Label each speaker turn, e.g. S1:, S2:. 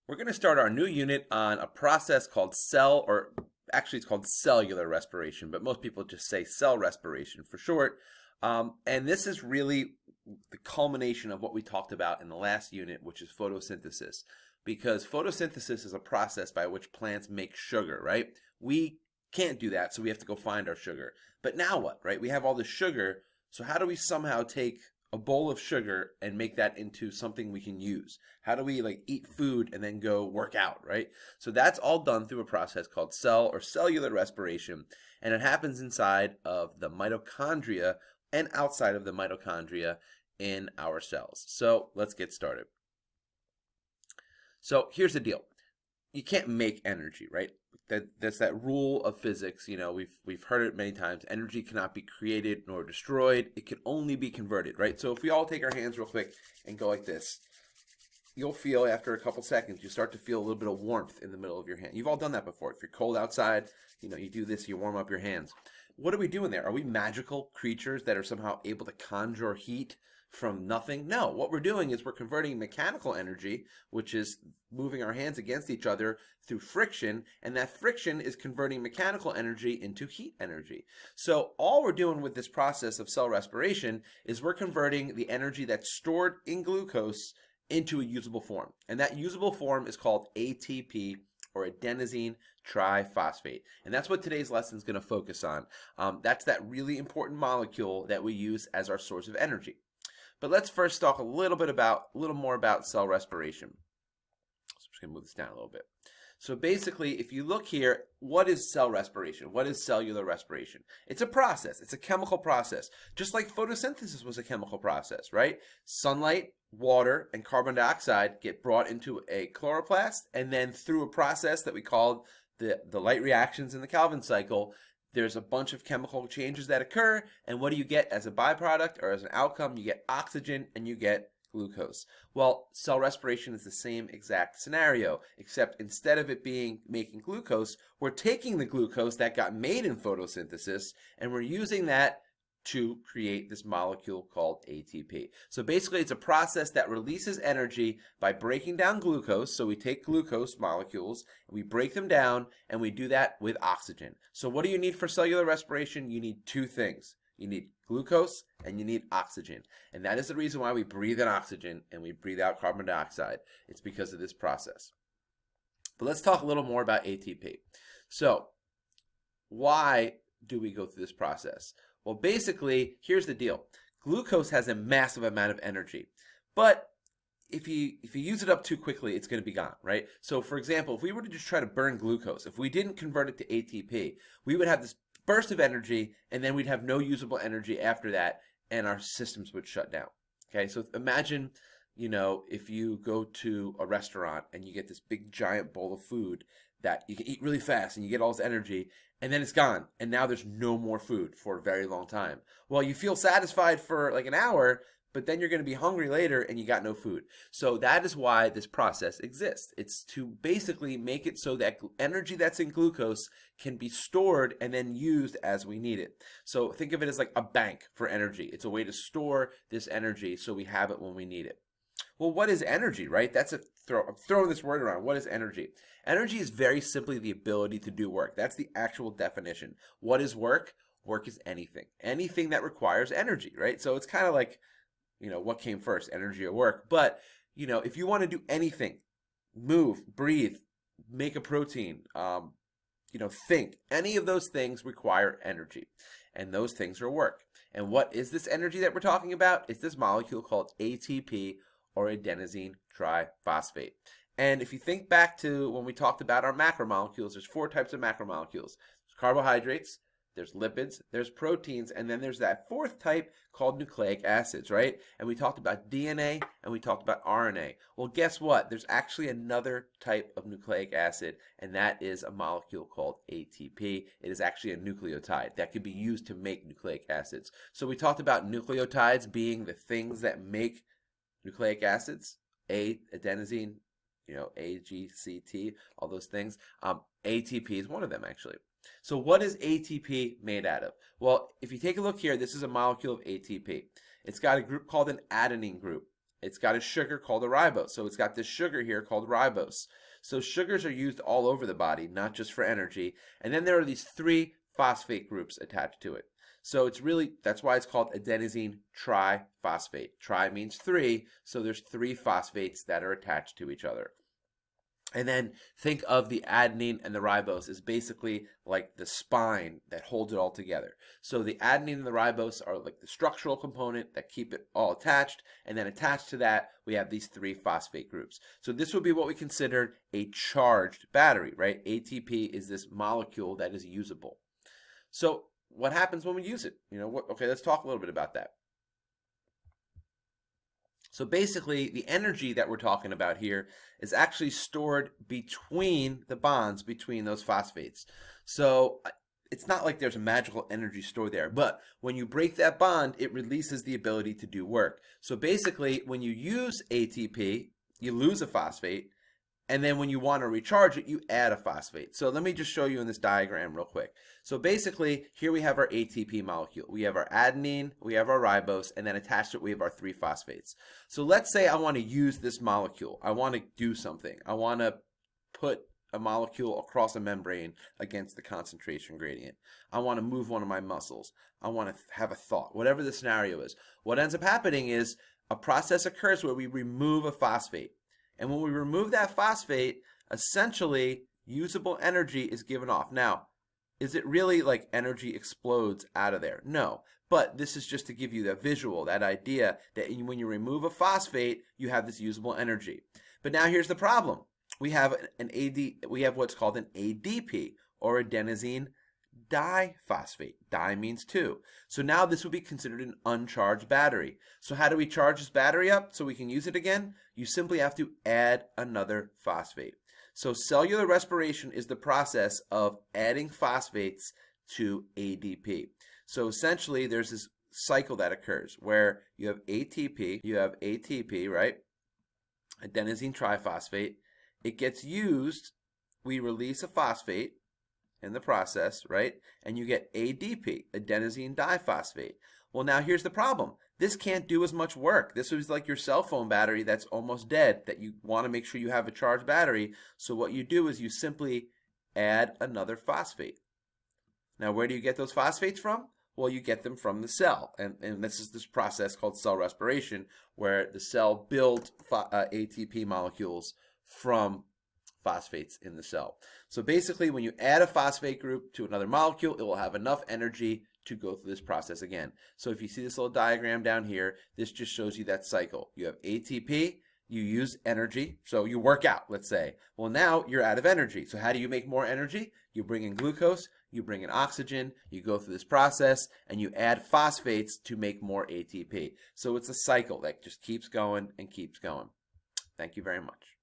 S1: We're going to start our new unit on a process called actually it's called cellular respiration, but most people just say cell respiration for short. And this is really the culmination of what we talked about in the last unit, which is photosynthesis. Because photosynthesis is a process by which plants make sugar, right? We can't do that, so we have to go find our sugar. But now what, right? We have all this sugar, so how do we somehow take a bowl of sugar and make that into something we can use? How do we like eat food and then go work out, right? So that's all done through a process called cell or cellular respiration, and it happens inside of the mitochondria and outside of the mitochondria in our cells. So let's get started. So here's the deal. You can't make energy, right? That's that rule of physics. You know, we've heard it many times. Energy cannot be created nor destroyed. It can only be converted, right? So if we all take our hands real quick and go like this, you'll feel after a couple seconds, you start to feel a little bit of warmth in the middle of your hand. You've all done that before. If you're cold outside, you know, you do this, you warm up your hands. What are we doing there? Are we magical creatures that are somehow able to conjure heat from nothing? No, what we're doing is we're converting mechanical energy, which is moving our hands against each other through friction, and that friction is converting mechanical energy into heat energy. So all we're doing with this process of cell respiration is we're converting the energy that's stored in glucose into a usable form. And that usable form is called ATP, or adenosine triphosphate. And that's what today's lesson is going to focus on. That's that really important molecule that we use as our source of energy. But let's first talk a little more about cell respiration. So I'm just going to move this down a little bit. So basically, if you look here, what is cell respiration? What is cellular respiration? It's a process. It's a chemical process. Just like photosynthesis was a chemical process, right? Sunlight, water, and carbon dioxide get brought into a chloroplast, and then through a process that we call the light reactions in the Calvin cycle, there's a bunch of chemical changes that occur, and what do you get as a byproduct or as an outcome? You get oxygen and you get glucose. Well, cell respiration is the same exact scenario, except instead of it being making glucose, we're taking the glucose that got made in photosynthesis and we're using that to create this molecule called ATP. So basically it's a process that releases energy by breaking down glucose. So we take glucose molecules, and we break them down, and we do that with oxygen. So what do you need for cellular respiration? You need two things. You need glucose and you need oxygen. And that is the reason why we breathe in oxygen and we breathe out carbon dioxide. It's because of this process. But let's talk a little more about ATP. So why do we go through this process? Well, basically, here's the deal. Glucose has a massive amount of energy, but if you use it up too quickly, it's going to be gone, right? So, for example, if we were to just try to burn glucose, if we didn't convert it to ATP, we would have this burst of energy, and then we'd have no usable energy after that, and our systems would shut down. Okay, so imagine, you know, if you go to a restaurant and you get this big giant bowl of food that you can eat really fast and you get all this energy, and then it's gone, and now there's no more food for a very long time. Well, you feel satisfied for like an hour, but then you're going to be hungry later and you got no food. So that is why this process exists. It's to basically make it so that energy that's in glucose can be stored and then used as we need it. So think of it as like a bank for energy. It's a way to store this energy so we have it when we need it. Well, what is energy, right? I'm throwing this word around. What is energy? Energy is very simply the ability to do work. That's the actual definition. What is work? Work is anything. Anything that requires energy, right? So it's kind of like, you know, what came first, energy or work? But, you know, if you want to do anything, move, breathe, make a protein, you know, think, any of those things require energy. And those things are work. And what is this energy that we're talking about? It's this molecule called ATP, or adenosine triphosphate. And if you think back to when we talked about our macromolecules, there's 4 types of macromolecules. There's carbohydrates, there's lipids, there's proteins, and then there's that 4th type called nucleic acids, right? And we talked about DNA and we talked about RNA. Well, guess what? There's actually another type of nucleic acid, and that is a molecule called ATP. It is actually a nucleotide that could be used to make nucleic acids. So we talked about nucleotides being the things that make nucleic acids, adenosine, you know, AGCT, all those things. ATP is one of them, actually. So what is ATP made out of? Well, if you take a look here, this is a molecule of ATP. It's got a group called an adenine group. It's got a sugar called a ribose. So it's got this sugar here called ribose. So sugars are used all over the body, not just for energy. And then there are these 3 phosphate groups attached to it. So it's really, that's why it's called adenosine triphosphate. Tri means 3, so there's 3 phosphates that are attached to each other. And then think of the adenine and the ribose as basically like the spine that holds it all together. So the adenine and the ribose are like the structural component that keep it all attached. And then attached to that, we have these 3 phosphate groups. So this would be what we consider a charged battery, right? ATP is this molecule that is usable. So what happens when we use it? Okay, let's talk a little bit about that. So basically, the energy that we're talking about here is actually stored between the bonds between those phosphates. So it's not like there's a magical energy stored there, but when you break that bond, it releases the ability to do work. So basically, when you use ATP, you lose a phosphate, and then when you want to recharge it, you add a phosphate. So let me just show you in this diagram real quick. So basically, here we have our ATP molecule. We have our adenine, we have our ribose, and then attached to it, we have our 3 phosphates. So let's say I want to use this molecule. I want to do something. I want to put a molecule across a membrane against the concentration gradient. I want to move one of my muscles. I want to have a thought, whatever the scenario is. What ends up happening is a process occurs where we remove a phosphate. And when we remove that phosphate, essentially usable energy is given off. Now, is it really like energy explodes out of there? No. But this is just to give you that visual, that idea that when you remove a phosphate, you have this usable energy. But now here's the problem. We have what's called an ADP, or adenosine diphosphate. Di means 2. So now this would be considered an uncharged battery. So how do we charge this battery up so we can use it again? You simply have to add another phosphate. So cellular respiration is the process of adding phosphates to ADP. So essentially there's this cycle that occurs where you have ATP, right? Adenosine triphosphate. It gets used, we release a phosphate in the process, right? And you get ADP, adenosine diphosphate. Well, now here's the problem. This can't do as much work. This is like your cell phone battery that's almost dead, that you want to make sure you have a charged battery. So what you do is you simply add another phosphate. Now, where do you get those phosphates from? Well, you get them from the cell. And this is this process called cell respiration, where the cell builds ATP molecules from phosphates in the cell. So basically, when you add a phosphate group to another molecule, it will have enough energy to go through this process again. So if you see this little diagram down here, this just shows you that cycle. You have ATP, you use energy, so you work out, let's say. Well, now you're out of energy. So how do you make more energy? You bring in glucose, you bring in oxygen, you go through this process, and you add phosphates to make more ATP. So it's a cycle that just keeps going and keeps going. Thank you very much.